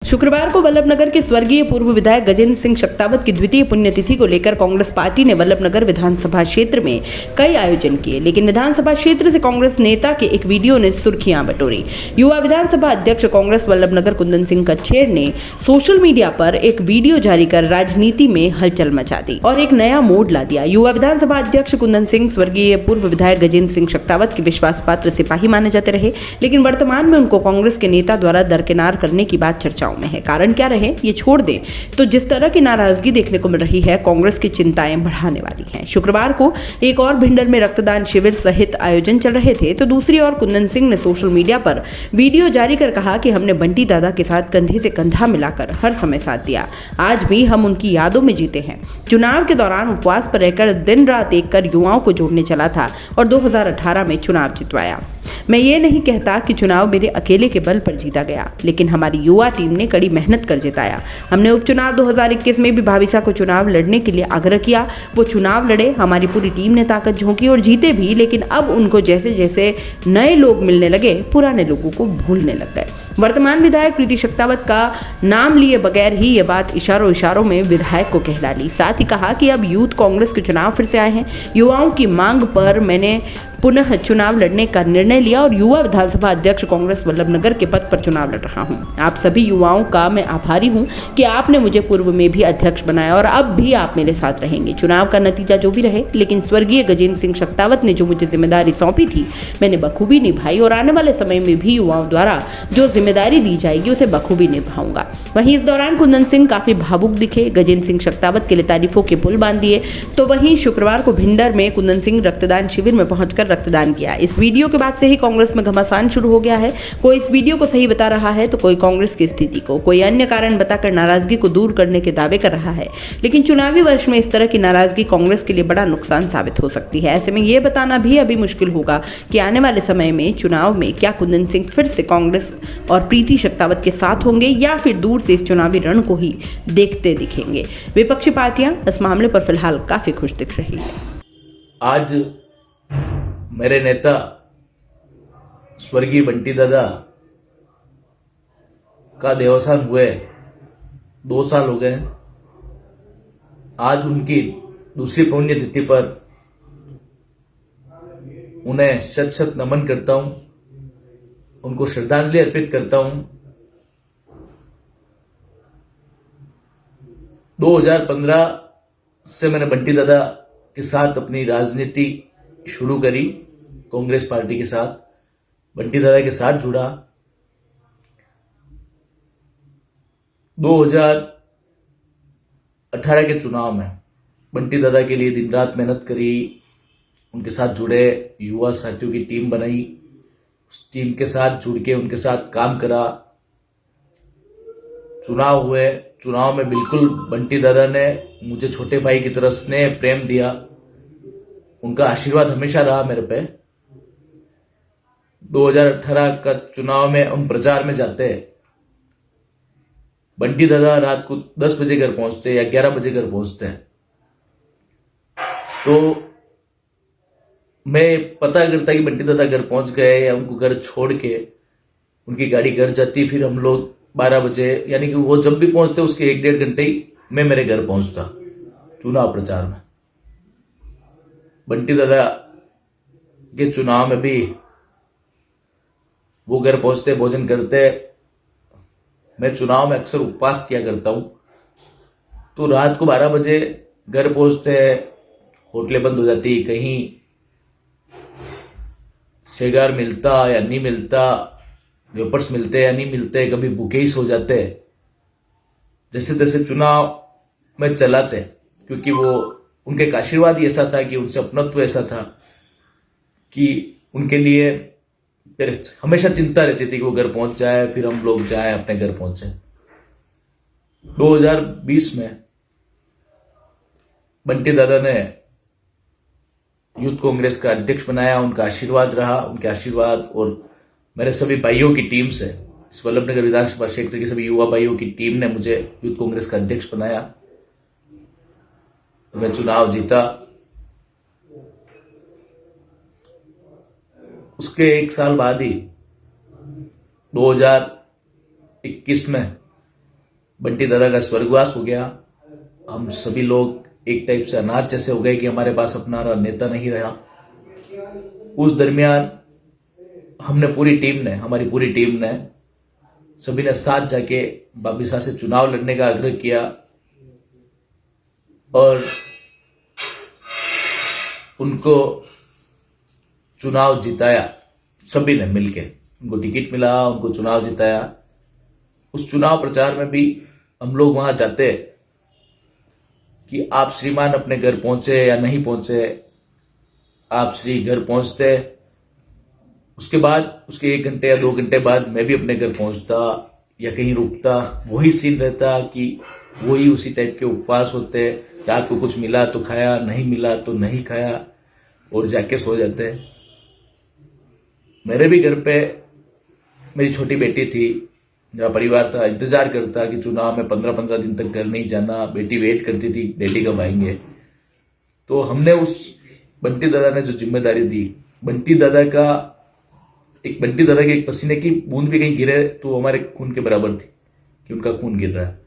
शुक्रवार को वल्लभनगर के स्वर्गीय पूर्व विधायक गजेंद्र सिंह शक्तावत की द्वितीय पुण्यतिथि को लेकर कांग्रेस पार्टी ने वल्लभनगर विधानसभा क्षेत्र में कई आयोजन किए, लेकिन विधानसभा क्षेत्र से कांग्रेस नेता के एक वीडियो ने सुर्खियां बटोरी। युवा विधानसभा अध्यक्ष कांग्रेस वल्लभनगर कुंदन सिंह कच्छेर ने सोशल मीडिया पर एक वीडियो जारी कर राजनीति में हलचल मचा दी और एक नया मोड़ ला दिया। युवा विधानसभा अध्यक्ष कुंदन सिंह स्वर्गीय पूर्व विधायक गजेंद्र सिंह शक्तावत के विश्वास पात्र सिपाही माने जाते रहे, लेकिन वर्तमान में उनको कांग्रेस के नेता द्वारा दरकिनार करने की बात चर्चाओं में है। कारण क्या रहे ये छोड़ दें तो जिस तरह की नाराजगी देखने को मिल रही है, कांग्रेस की चिंताएं बढ़ाने वाली हैं। शुक्रवार को एक और भिंडर में रक्तदान शिविर सहित आयोजन चल रहे थे, तो दूसरी ओर कुंदन सिंह ने सोशल मीडिया पर वीडियो जारी कर कहा कि हमने बंटी दादा के साथ कंधे से कंधा मिलाकर हर समय साथ दिया, आज भी हम उनकी यादों में जीते हैं। चुनाव के दौरान उपवास पर रहकर दिन रात एक कर युवाओं को जोड़ने चला था और 2018 में चुनाव जितवाया। मैं ये नहीं कहता कि चुनाव मेरे अकेले के बल पर जीता गया, लेकिन हमारी युवा टीम ने कड़ी मेहनत कर जिताया। हमने उपचुनाव 2021 में भी भाविसा को चुनाव लड़ने के लिए आग्रह किया, वो चुनाव लड़े, हमारी पूरी टीम ने ताकत झोंकी और जीते भी, लेकिन अब उनको जैसे जैसे नए लोग मिलने लगे, पुराने लोगों को भूलने लग गए। वर्तमान विधायक प्रीति शक्तावत का नाम लिए बगैर ही ये बात इशारों में विधायक को कह डाली। साथ ही कहा कि अब यूथ कांग्रेस के चुनाव फिर से आए हैं, युवाओं की मांग पर मैंने पुनः चुनाव लड़ने का निर्णय लिया और युवा विधानसभा अध्यक्ष कांग्रेस वल्लभनगर के पद पर चुनाव लड़ रहा हूं। आप सभी युवाओं का मैं आभारी हूं कि आपने मुझे पूर्व में भी अध्यक्ष बनाया और अब भी आप मेरे साथ रहेंगे। चुनाव का नतीजा जो भी रहे, लेकिन स्वर्गीय गजेंद्र सिंह शक्तावत ने जो मुझे जिम्मेदारी सौंपी थी, मैंने बखूबी निभाई और आने वाले समय में भी युवाओं द्वारा जो जिम्मेदारी दी जाएगी उसे बखूबी निभाऊंगा। वहीं इस दौरान कुंदन सिंह काफी भावुक दिखे, गजेंद्र सिंह शक्तावत के लिए तारीफों के पुल बांध दिए। तो वहीं शुक्रवार को भिंडर में कुंदन सिंह रक्तदान शिविर में पहुंचकर रक्तदान किया। इस वीडियो के बाद से ही कांग्रेस में घमासान शुरू हो गया है। कोई इस वीडियो को सही बता रहा है तो कोई कांग्रेस की स्थिति को, कोई अन्य कारण बताकर नाराजगी को दूर करने के दावे कर रहा है, लेकिन चुनावी वर्ष में इस तरह की नाराजगी कांग्रेस के लिए बड़ा नुकसान साबित हो सकती है। ऐसे में यह बताना भी अभी मुश्किल होगा कि आने वाले समय में चुनाव में क्या कुंदन सिंह फिर से कांग्रेस और प्रीति शक्तावत के साथ होंगे या फिर दूर से इस चुनावी रण को ही देखते दिखेंगे। विपक्षी पार्टियां इस मामले पर फिलहाल काफी खुश दिख रही है। आज मेरे नेता स्वर्गीय बंटी दादा का देवसान हुए 2 साल हो गए। आज उनकी दूसरी पुण्यतिथि पर उन्हें शत शत नमन करता हूं, उनको श्रद्धांजलि अर्पित करता हूं। 2015 से मैंने बंटी दादा के साथ अपनी राजनीति शुरू करी, कांग्रेस पार्टी के साथ बंटी दादा के साथ जुड़ा। 2018 के चुनाव में बंटी दादा के लिए दिन रात मेहनत करी, उनके साथ जुड़े, युवा साथियों की टीम बनाई, उस टीम के साथ जुड़ के उनके साथ काम करा। चुनाव हुए, चुनाव में बिल्कुल बंटी दादा ने मुझे छोटे भाई की तरह स्नेह प्रेम दिया, उनका आशीर्वाद हमेशा रहा मेरे पे। 2018 का चुनाव में हम प्रचार में जाते हैं, बंटी दादा रात को 10 बजे घर पहुंचते या 11 बजे घर पहुंचते हैं, तो मैं पता करता कि बंटी दादा घर पहुंच गए या उनको घर छोड़ के उनकी गाड़ी घर जाती, फिर हम लोग 12 बजे, यानी कि वो जब भी पहुंचते उसके 1-1.5 घंटे ही मैं मेरे घर पहुंचता चुनाव प्रचार में। बंटी दादा के चुनाव में भी वो घर पहुंचते, भोजन करते। मैं चुनाव में अक्सर उपवास किया करता हूं, तो रात को 12 बजे घर पहुंचते, होटलें बंद हो जाती, कहीं शेगार मिलता या नहीं मिलता, वेपर्स मिलते या नहीं मिलते, कभी भूखे ही सो जाते। जैसे तैसे चुनाव में चलाते, क्योंकि वो उनके एक आशीर्वाद ही ऐसा था कि उनसे अपनत्व ऐसा था कि उनके लिए हमेशा चिंता रहती थी कि वो घर पहुंच जाए, फिर हम लोग जाए अपने घर पहुंचे। 2020 में बंटी दादा ने यूथ कांग्रेस का अध्यक्ष बनाया, उनका आशीर्वाद रहा, उनके आशीर्वाद और मेरे सभी भाइयों की टीम से, इस वल्लभनगर विधानसभा क्षेत्र के सभी युवा भाइयों की टीम ने मुझे यूथ कांग्रेस का अध्यक्ष बनाया, तो मैं चुनाव जीता। उसके 1 साल बाद ही 2021 में बंटी दादा का स्वर्गवास हो गया। हम सभी लोग एक टाइप से अनाथ जैसे हो गए कि हमारे पास अपना नेता नहीं रहा। उस दरमियान हमारी पूरी टीम ने सभी ने साथ जाके बाबी शाह से चुनाव लड़ने का आग्रह किया और उनको चुनाव जिताया। सभी ने मिलके उनको टिकट मिला, उनको चुनाव जिताया। उस चुनाव प्रचार में भी हम लोग वहां जाते कि आप श्रीमान अपने घर पहुंचे या नहीं पहुंचे, आप श्री घर पहुंचते, उसके बाद उसके 1 घंटे या 2 घंटे बाद मैं भी अपने घर पहुंचता या कहीं रुकता। वही सीन रहता कि वही उसी टाइप के उपवास होते, रात को कुछ मिला तो खाया, नहीं मिला तो नहीं खाया और जाके सो जाते। मेरे भी घर पे मेरी छोटी बेटी थी, मेरा परिवार था, इंतजार करता कि चुनाव में 15-15 दिन तक घर नहीं जाना। बेटी वेट करती थी डैडी कब आएंगे। तो हमने उस बंटी दादा ने जो जिम्मेदारी दी, बंटी दादा के एक पसीने की बूंद भी कहीं गिरे तो हमारे खून के बराबर थी कि उनका खून गिर रहा है।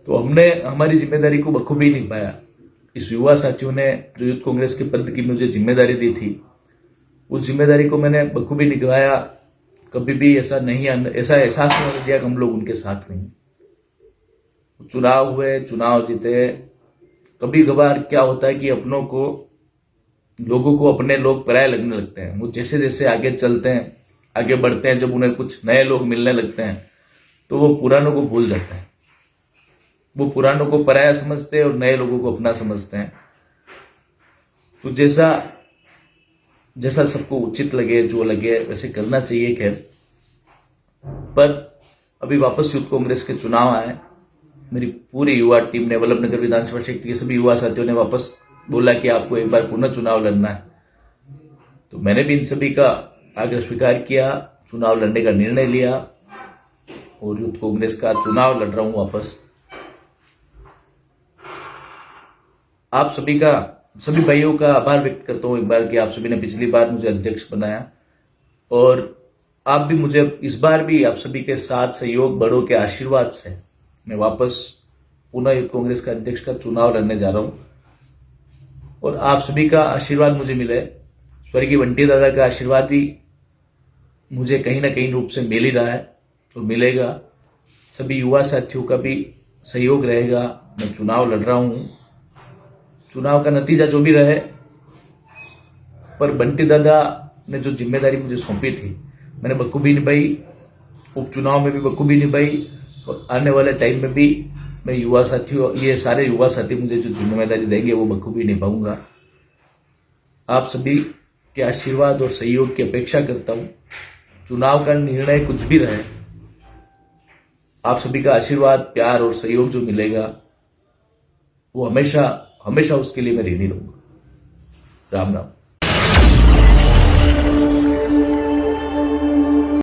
तो हमने हमारी जिम्मेदारी को बखूबी निभाया। इस युवा साथियों ने जो यूथ कांग्रेस के पद की मुझे जिम्मेदारी दी थी, उस जिम्मेदारी को मैंने बखूबी निभाया। कभी भी ऐसा एहसास नहीं होने दिया कि हम लोग उनके साथ नहीं। चुनाव हुए, चुनाव जीते। कभी कभार क्या होता है कि लोगों को अपने लोग पराये लगने लगते हैं। वो जैसे जैसे आगे चलते हैं, आगे बढ़ते हैं, जब उन्हें कुछ नए लोग मिलने लगते हैं तो वो पुरानों को भूल जाते हैं। वो पुरानों को पराया समझते हैं और नए लोगों को अपना समझते हैं। तो जैसा सबको उचित लगे, जो लगे वैसे करना चाहिए। खैर, पर अभी वापस यूथ कांग्रेस के चुनाव आए। मेरी पूरी युवा टीम ने, वल्लभनगर विधानसभा क्षेत्र के सभी युवा साथियों ने वापस बोला कि आपको एक बार पुनः चुनाव लड़ना है। तो मैंने भी इन सभी का आग्रह स्वीकार किया, चुनाव लड़ने का निर्णय लिया और यूथ कांग्रेस का चुनाव लड़ रहा हूं वापस। आप सभी भाइयों का आभार व्यक्त करता हूं एक बार कि आप सभी ने पिछली बार मुझे अध्यक्ष बनाया और आप भी मुझे इस बार भी आप सभी के साथ सहयोग, बड़ों के आशीर्वाद से मैं वापस पुनः यूथ कांग्रेस का अध्यक्ष का चुनाव लड़ने जा रहा हूं। और आप सभी का आशीर्वाद मुझे मिले, स्वर्गीय बंटी दादा का आशीर्वाद भी मुझे कहीं ना कहीं रूप से मिल ही रहा है और मिलेगा। सभी युवा साथियों का भी सहयोग रहेगा। मैं चुनाव लड़ रहा हूं। चुनाव का नतीजा जो भी रहे, पर बंटी दादा ने जो जिम्मेदारी मुझे सौंपी थी मैंने बखूबी निभाई। उपचुनाव में भी बखूबी निभाई और आने वाले टाइम में भी मैं ये सारे युवा साथी मुझे जो जिम्मेदारी देंगे वो बखूबी निभाऊंगा। आप सभी के आशीर्वाद और सहयोग की अपेक्षा करता हूं। चुनाव का निर्णय कुछ भी रहे, आप सभी का आशीर्वाद, प्यार और सहयोग जो मिलेगा वो हमेशा उसके लिए मैं ऋणी रहूंगा। राम राम।